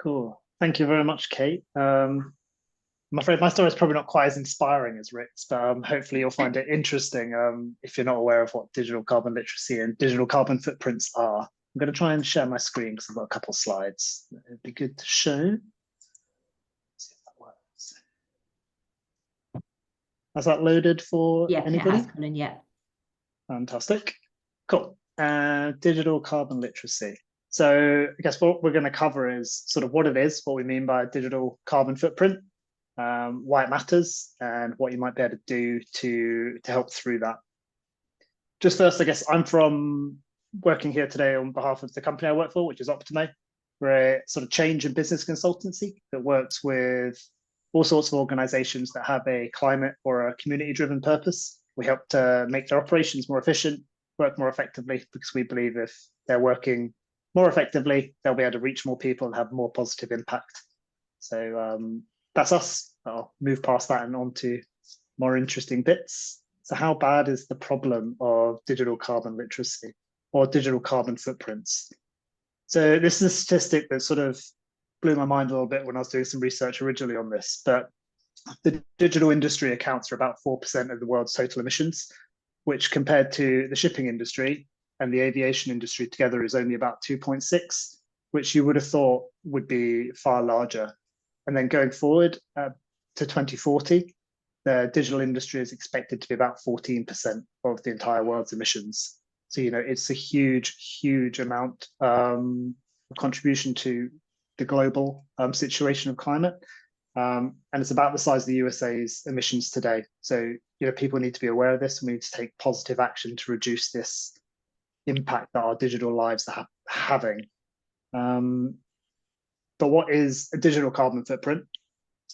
Cool. Thank you very much, Kate. I'm afraid my story is probably not quite as inspiring as Rick's, but hopefully you'll find it interesting if you're not aware of what digital carbon literacy and digital carbon footprints are. I'm going to try and share my screen because I've got a couple of slides. It'd be good to show. See if that works. Has that loaded for Yeah, it anybody? has, Colin, yeah. Fantastic. Cool. Digital carbon literacy. So I guess what we're going to cover is sort of what it is, what we mean by a digital carbon footprint, why it matters, and what you might be able to do to help through that. Just first, I guess I'm from working here today on behalf of the company I work for, which is Optimo. We're a sort of change and business consultancy that works with all sorts of organizations that have a climate or a community-driven purpose. We help to make their operations more efficient, work more effectively, because we believe if they're working more effectively, they'll be able to reach more people and have more positive impact. So that's us. I'll move past that and on to more interesting bits. So how bad is the problem of digital carbon literacy or digital carbon footprints? So this is a statistic that sort of blew my mind a little bit when I was doing some research originally on this, but the digital industry accounts for about 4% of the world's total emissions, which compared to the shipping industry and the aviation industry together is only about 2.6, which you would have thought would be far larger. And then going forward to 2040, the digital industry is expected to be about 14% of the entire world's emissions. So, it's a huge, huge amount of contribution to the global situation of climate. And it's about the size of the USA's emissions today. So, people need to be aware of this and we need to take positive action to reduce this impact that our digital lives are having. But what is a digital carbon footprint?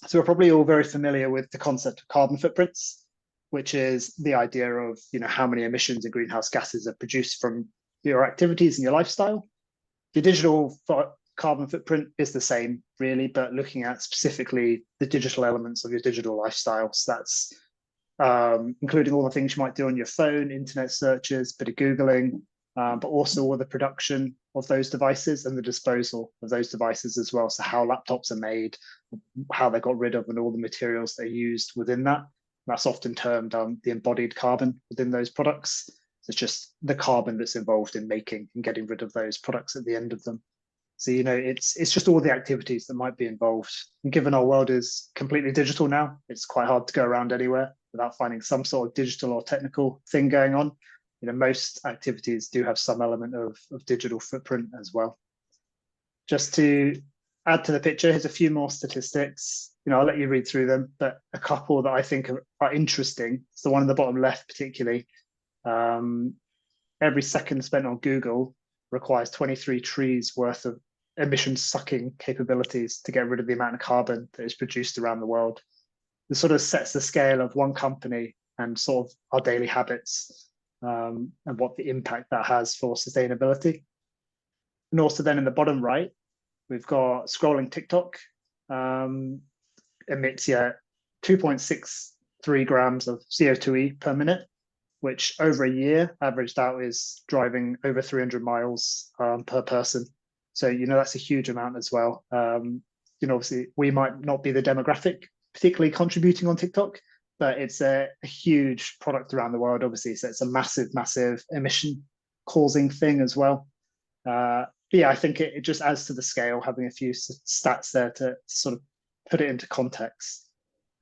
So we're probably all very familiar with the concept of carbon footprints, which is the idea of how many emissions and greenhouse gases are produced from your activities and your lifestyle. The digital carbon footprint is the same, really, but looking at specifically the digital elements of your digital lifestyle. So that's including all the things you might do on your phone, internet searches, bit of Googling, but also all the production of those devices and the disposal of those devices as well. So how laptops are made, how they got rid of, and all the materials they used within that. That's often termed the embodied carbon within those products. It's just the carbon that's involved in making and getting rid of those products at the end of them. So, it's just all the activities that might be involved. And given our world is completely digital now, it's quite hard to go around anywhere without finding some sort of digital or technical thing going on. Most activities do have some element of digital footprint as well. Just to add to the picture, here's a few more statistics. I'll let you read through them, but a couple that I think are interesting. It's the one on the bottom left, particularly. Every second spent on Google requires 23 trees worth of emission sucking capabilities to get rid of the amount of carbon that is produced around the world. This sort of sets the scale of one company and sort of our daily habits. And what the impact that has for sustainability. And also then in the bottom right, we've got scrolling TikTok emits 2.63 grams of CO2e per minute, which over a year averaged out is driving over 300 miles per person. So, that's a huge amount as well. Obviously we might not be the demographic particularly contributing on TikTok, but it's a huge product around the world, obviously. So it's a massive, massive emission causing thing as well. But yeah, I think it just adds to the scale, having a few stats there to sort of put it into context.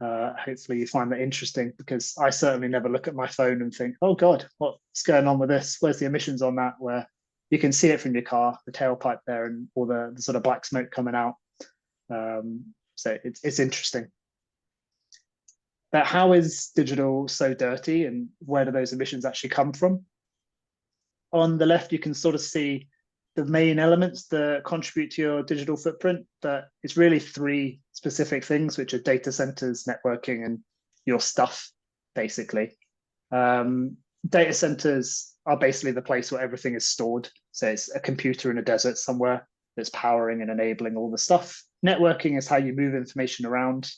Hopefully you find that interesting, because I certainly never look at my phone and think, oh God, what's going on with this? Where's the emissions on that? Where you can see it from your car, the tailpipe there and all the sort of black smoke coming out. So it's interesting. But how is digital so dirty and where do those emissions actually come from? On the left, you can sort of see the main elements that contribute to your digital footprint, but it's really three specific things, which are data centers, networking, and your stuff, basically. Data centers are basically the place where everything is stored. So it's a computer in a desert somewhere that's powering and enabling all the stuff. Networking is how you move information around.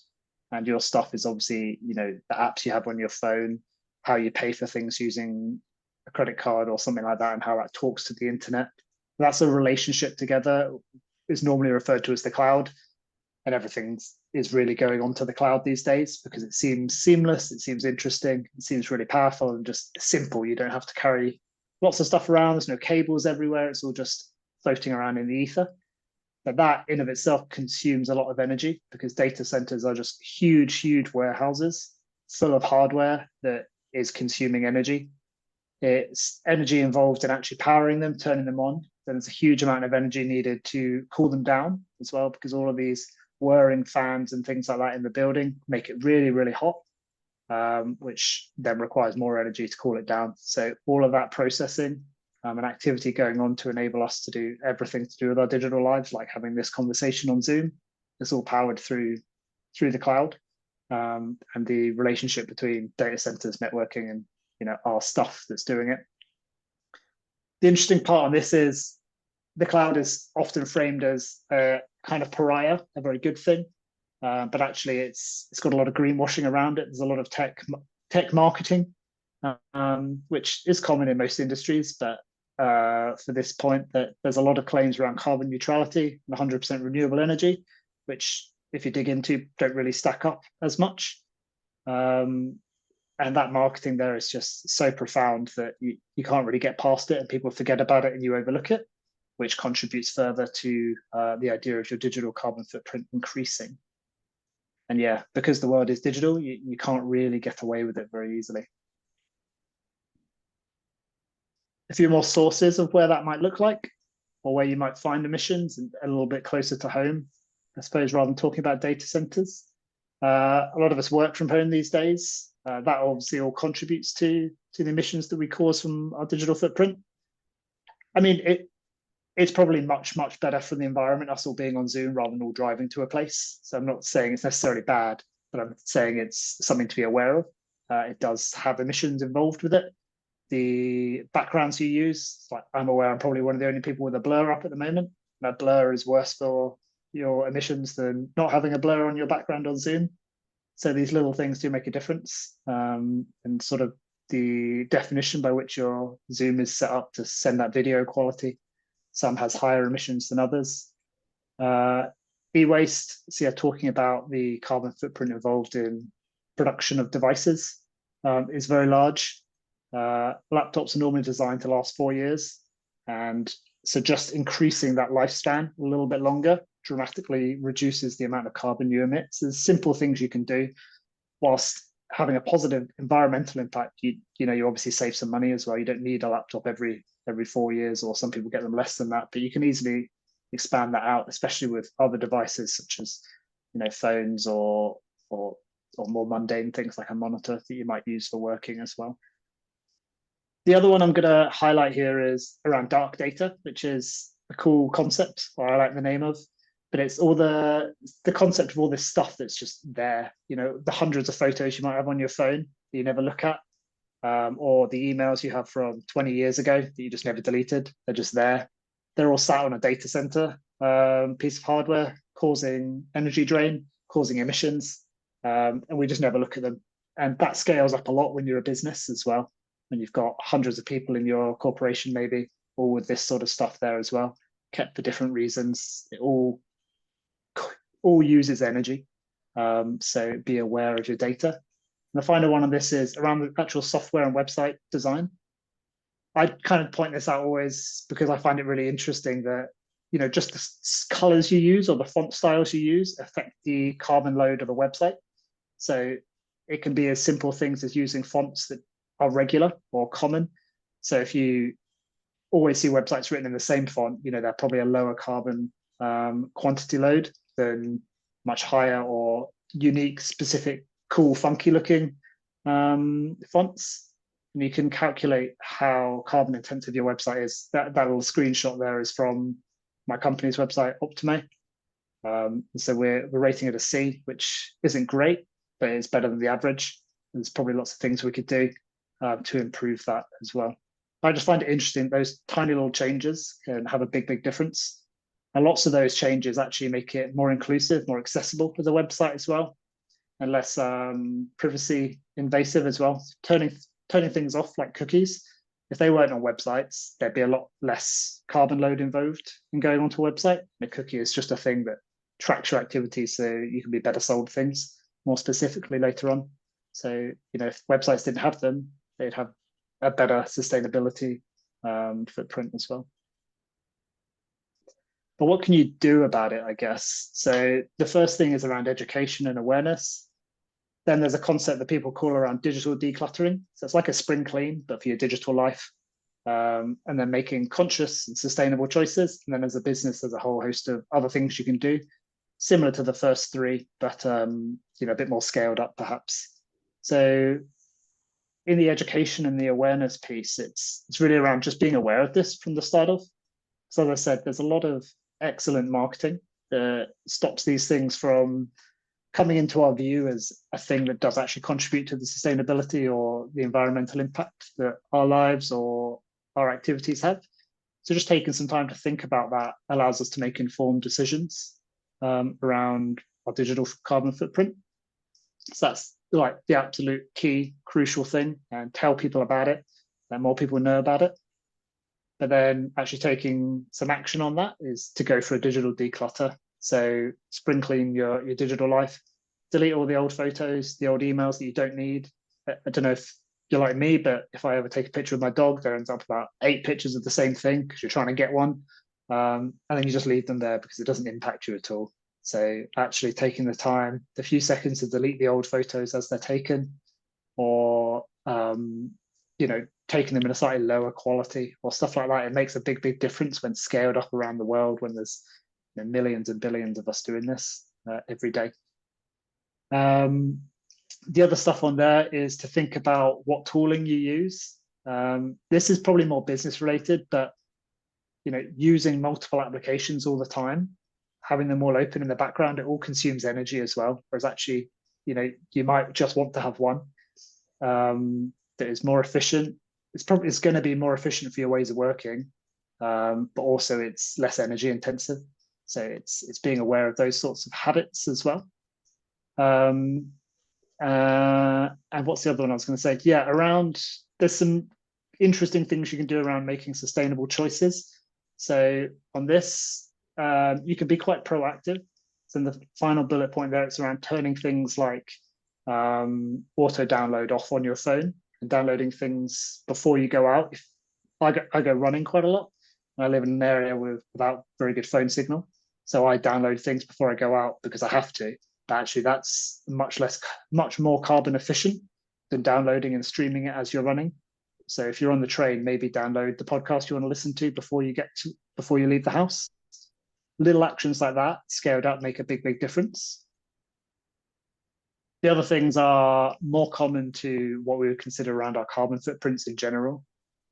And your stuff is obviously, the apps you have on your phone, how you pay for things using a credit card or something like that, and how that talks to the internet. That's a relationship together is normally referred to as the cloud, and everything is really going onto the cloud these days because it seems seamless, it seems interesting, it seems really powerful and just simple. You don't have to carry lots of stuff around. There's no cables everywhere. It's all just floating around in the ether. But that in of itself consumes a lot of energy because data centers are just huge, huge warehouses full of hardware that is consuming energy. It's energy involved in actually powering them, turning them on. Then there's a huge amount of energy needed to cool them down as well, because all of these whirring fans and things like that in the building make it really, really hot, which then requires more energy to cool it down. So all of that processing and activity going on to enable us to do everything to do with our digital lives, like having this conversation on Zoom, it's all powered through the cloud, and the relationship between data centers, networking, and our stuff that's doing it. The interesting part on this is the cloud is often framed as a kind of pariah, a very good thing, but actually it's got a lot of greenwashing around it. There's a lot of tech marketing, which is common in most industries, but for this point, that there's a lot of claims around carbon neutrality and 100% renewable energy, which if you dig into, don't really stack up as much. And that marketing there is just so profound that you can't really get past it, and people forget about it and you overlook it, which contributes further to the idea of your digital carbon footprint increasing. And yeah, because the world is digital, you can't really get away with it very easily. A few more sources of where that might look like, or where you might find emissions, and a little bit closer to home, I suppose, rather than talking about data centers. A lot of us work from home these days. That obviously all contributes to the emissions that we cause from our digital footprint. I mean, it's probably much, much better for the environment, us all being on Zoom rather than all driving to a place. So I'm not saying it's necessarily bad, but I'm saying it's something to be aware of. It does have emissions involved with it. The backgrounds you use, like I'm aware I'm probably one of the only people with a blur up at the moment. That blur is worse for your emissions than not having a blur on your background on Zoom. So these little things do make a difference, and sort of the definition by which your Zoom is set up to send that video quality. Some has higher emissions than others. E-waste, so yeah, talking about the carbon footprint involved in production of devices is very large. Laptops are normally designed to last 4 years. And so just increasing that lifespan a little bit longer dramatically reduces the amount of carbon you emit. So there's simple things you can do whilst having a positive environmental impact. You obviously save some money as well. You don't need a laptop every 4 years, or some people get them less than that, but you can easily expand that out, especially with other devices such as phones or more mundane things like a monitor that you might use for working as well. The other one I'm going to highlight here is around dark data, which is a cool concept, or I like the name of, but it's all the concept of all this stuff that's just there, the hundreds of photos you might have on your phone that you never look at, or the emails you have from 20 years ago that you just never deleted. They're just there. They're all sat on a data center piece of hardware, causing energy drain, causing emissions, and we just never look at them. And that scales up a lot when you're a business as well. And you've got hundreds of people in your corporation, maybe, all with this sort of stuff there as well, kept for different reasons. It all uses energy. So be aware of your data. And the final one on this is around the actual software and website design. I kind of point this out always because I find it really interesting that, just the colors you use or the font styles you use affect the carbon load of a website. So it can be as simple things as using fonts that are regular or common. So if you always see websites written in the same font, they're probably a lower carbon quantity load than much higher or unique, specific, cool, funky looking fonts. And you can calculate how carbon intensive your website is. That little screenshot there is from my company's website, Otimo. So we're rating it a C, which isn't great, but it's better than the average. There's probably lots of things we could do to improve that as well. I just find it interesting. Those tiny little changes can have a big, big difference. And lots of those changes actually make it more inclusive, more accessible as a website as well, and less privacy invasive as well. Turning things off like cookies If they weren't on websites, there'd be a lot less carbon load involved in going onto a website. And a cookie is just a thing that tracks your activities so you can be better sold things more specifically later on. So, if websites didn't have them, they'd have a better sustainability footprint as well. But what can you do about it, I guess? So the first thing is around education and awareness. Then there's a concept that people call around digital decluttering. So it's like a spring clean, but for your digital life. And then making conscious and sustainable choices. And then as a business, there's a whole host of other things you can do, similar to the first three, but a bit more scaled up perhaps. So in the education and the awareness piece, it's really around just being aware of this from the start of. So as I said, there's a lot of excellent marketing that stops these things from coming into our view as a thing that does actually contribute to the sustainability or the environmental impact that our lives or our activities have. So just taking some time to think about that allows us to make informed decisions around our digital carbon footprint. So that's like the absolute key, crucial thing, and tell people about it, that more people know about it. But then actually taking some action on that is to go for a digital declutter. So spring clean your digital life, delete all the old photos, the old emails that you don't need. I don't know if you're like me, but if I ever take a picture of my dog, there ends up about 8 pictures of the same thing because you're trying to get one. And then you just leave them there because it doesn't impact you at all. So actually taking the time, the few seconds to delete the old photos as they're taken, or taking them in a slightly lower quality or stuff like that, it makes a big, big difference when scaled up around the world, when there's millions and billions of us doing this every day. The other stuff on there is to think about what tooling you use. This is probably more business related, but using multiple applications all the time, having them all open in the background, it all consumes energy as well. Whereas actually, you might just want to have one that is more efficient. It's going to be more efficient for your ways of working, but also it's less energy intensive. So it's being aware of those sorts of habits as well. And what's the other one I was going to say? Yeah, there's some interesting things you can do around making sustainable choices. So on this, you can be quite proactive. So in the final bullet point there, it's around turning things like auto download off on your phone and downloading things before you go out. I go running quite a lot. I live in an area without very good phone signal. So I download things before I go out because I have to. But actually, that's much more carbon efficient than downloading and streaming it as you're running. So if you're on the train, maybe download the podcast you want to listen to before you leave the house. Little actions like that, scaled up, make a big, big difference. The other things are more common to what we would consider around our carbon footprints in general.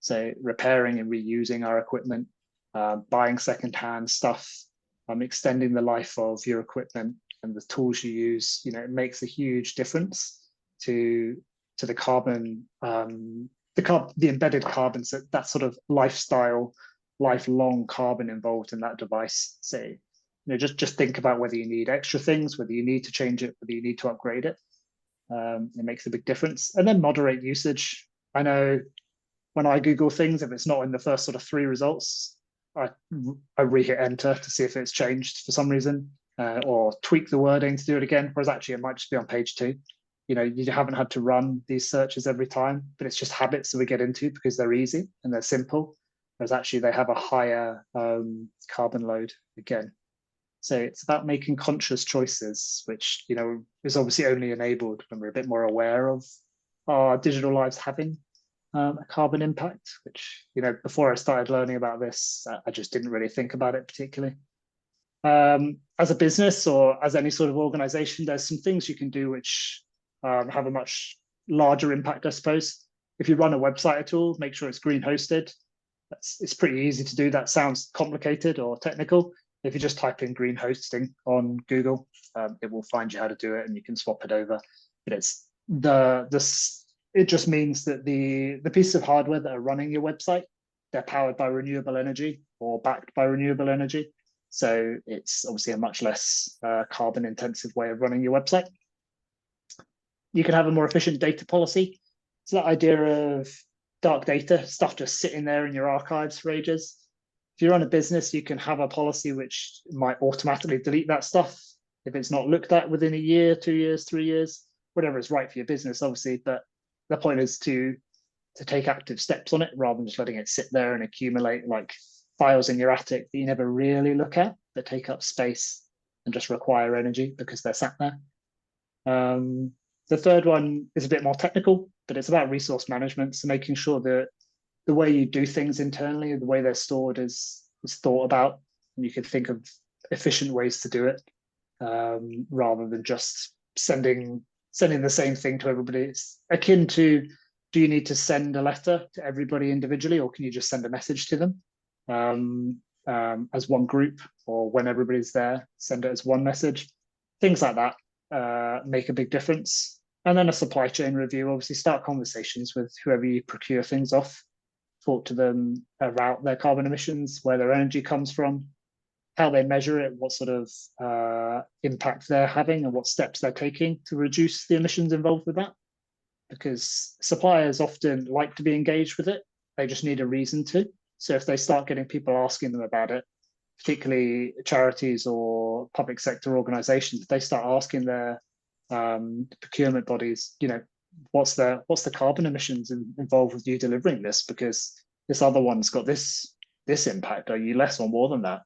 So repairing and reusing our equipment, buying secondhand stuff, extending the life of your equipment and the tools you use. It makes a huge difference to the carbon, the embedded carbon, so that sort of lifestyle, lifelong carbon involved in that device. So just think about whether you need extra things, whether you need to change it, whether you need to upgrade it. It makes a big difference. And then moderate usage. I know when I Google things, if it's not in the first sort of 3 results, I re-hit enter to see if it's changed for some reason, or tweak the wording to do it again. Whereas actually it might just be on page 2. You haven't had to run these searches every time, but it's just habits that we get into because they're easy and they're simple. Whereas actually they have a higher carbon load again. So it's about making conscious choices, which is obviously only enabled when we're a bit more aware of our digital lives having a carbon impact, which before I started learning about this, I just didn't really think about it particularly. As a business or as any sort of organization, there's some things you can do which have a much larger impact, I suppose. If you run a website at all, make sure it's green hosted. It's pretty easy to do. That sounds complicated or technical. If you just type in green hosting on Google, it will find you how to do it and you can swap it over. But it just means that the pieces of hardware that are running your website, they're powered by renewable energy or backed by renewable energy. So it's obviously a much less carbon intensive way of running your website. You can have a more efficient data policy. So that idea of dark data, stuff just sitting there in your archives for ages. If you run a business, you can have a policy which might automatically delete that stuff if it's not looked at within a year, 2 years, 3 years, whatever is right for your business, obviously. But the point is to take active steps on it rather than just letting it sit there and accumulate like files in your attic that you never really look at, that take up space and just require energy because they're sat there. The third one is a bit more technical, but it's about resource management. So making sure that the way you do things internally, the way they're stored is thought about, and you can think of efficient ways to do it, rather than just sending the same thing to everybody. It's akin to, do you need to send a letter to everybody individually, or can you just send a message to them as one group, or when everybody's there, send it as one message? Things like that make a big difference. And then a supply chain review, obviously start conversations with whoever you procure things off, talk to them about their carbon emissions, where their energy comes from, how they measure it, what sort of impact they're having, and what steps they're taking to reduce the emissions involved with that. Because suppliers often like to be engaged with it, they just need a reason to. So if they start getting people asking them about it, particularly charities or public sector organizations, if they start asking their procurement bodies, what's the carbon emissions involved with you delivering this, because this other one's got this impact, are you less or more than that?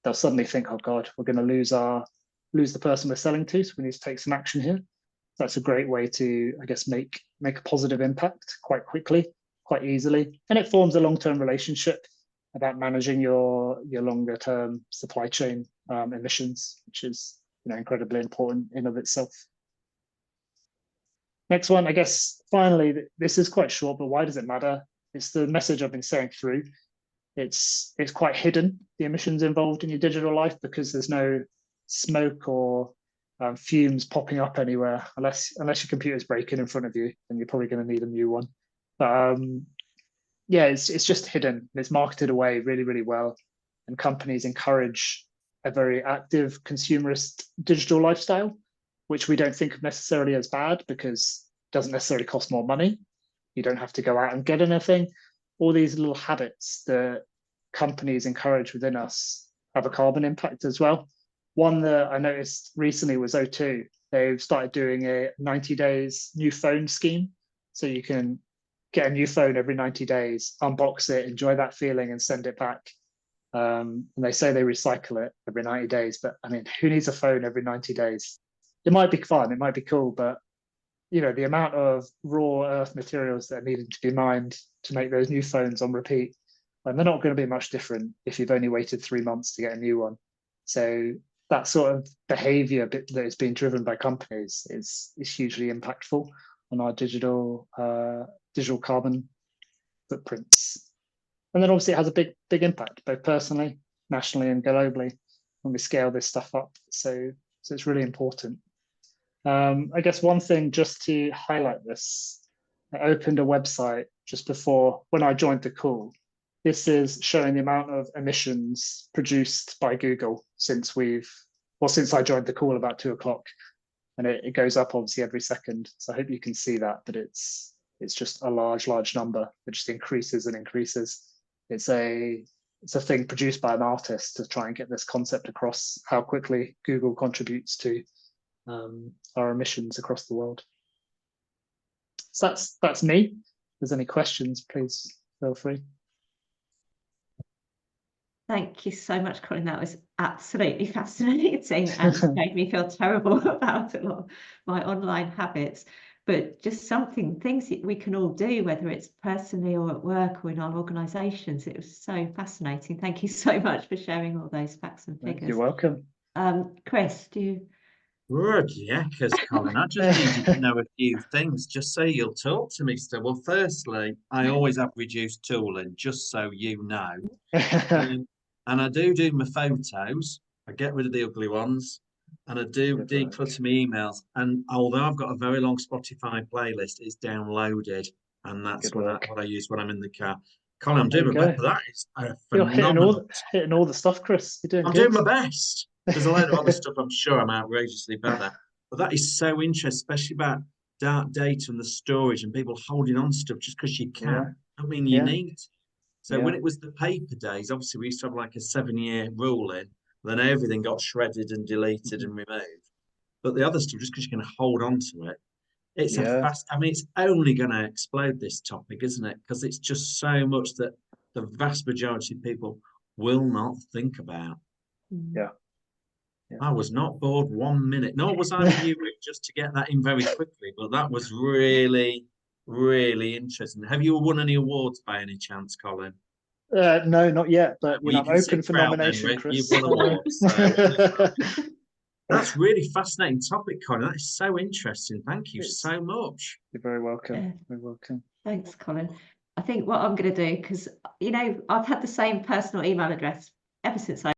They'll suddenly think, oh God, we're going to lose the person we're selling to, so we need to take some action here. That's a great way to, I guess, make a positive impact quite quickly, quite easily, and it forms a long-term relationship about managing your longer term supply chain emissions, which is incredibly important in of itself. Next one, I guess, finally, this is quite short, but why does it matter? It's the message I've been saying through. It's quite hidden, the emissions involved in your digital life, because there's no smoke or fumes popping up anywhere, unless your computer's breaking in front of you, and you're probably going to need a new one. But yeah, it's just hidden. It's marketed away really, really well, and companies encourage a very active consumerist digital lifestyle, which we don't think of necessarily as bad because it doesn't necessarily cost more money. You don't have to go out and get anything. All these little habits that companies encourage within us have a carbon impact as well. One that I noticed recently was O2. They've started doing a 90 days new phone scheme. So you can get a new phone every 90 days, unbox it, enjoy that feeling, and send it back. And they say they recycle it every 90 days, but I mean, who needs a phone every 90 days? It might be fun, it might be cool, but the amount of raw earth materials that are needed to be mined to make those new phones on repeat, and they're not going to be much different if you've only waited 3 months to get a new one. So that sort of behavior that is being driven by companies is hugely impactful on our digital carbon footprints. And then obviously it has a big impact, both personally, nationally, and globally when we scale this stuff up. So it's really important. I guess one thing just to highlight this, I opened a website just before when I joined the call. This is showing the amount of emissions produced by Google since I joined the call about 2 o'clock, and it goes up obviously every second. So I hope you can see that, but it's just a large number that just increases and increases. It's a thing produced by an artist to try and get this concept across, how quickly Google contributes to our emissions across the world. So that's me. If there's any questions, please feel free. Thank you so much, Colin. That was absolutely fascinating and made me feel terrible about a lot of my online habits. But just things that we can all do, whether it's personally or at work or in our organisations. It was so fascinating. Thank you so much for sharing all those facts and figures. You're welcome. Chris, do you? Good, yeah, because Colin, I just needed to know a few things just so you'll talk to me still. Well, firstly, I always have reduced tooling, just so you know. And I do my photos. I get rid of the ugly ones, and I do declutter my emails. And although I've got a very long Spotify playlist, it's downloaded, and that's what I use when I'm in the car. Colin, I'm doing my best. That is phenomenal. You're hitting all the stuff, Chris. I'm doing my best. There's a load of other stuff I'm sure I'm outrageously better. But that is so interesting, especially about dark data and the storage and people holding on to stuff just because you can. I mean, you Yeah. need. So when it was the paper days, obviously we used to have like a 7-year ruling, then everything got shredded and deleted and removed. But the other stuff, just because you can hold on to it, it's a fast. I mean, it's only going to explode, this topic, isn't it? Because it's just so much that the vast majority of people will not think about. Yeah. I was not bored 1 minute, nor was I with you, Rick, just to get that in very quickly. But that was really, really interesting. Have you won any awards by any chance, Colin? No, not yet, but Well, you I'm can sit open for proud then, nomination, Rick. Chris. You've won awards. So that's really fascinating topic, Colin. That is so interesting. Thank you so much. You're very welcome. Very welcome. Thanks, Colin. I think what I'm going to do, because, you know, I've had the same personal email address ever since I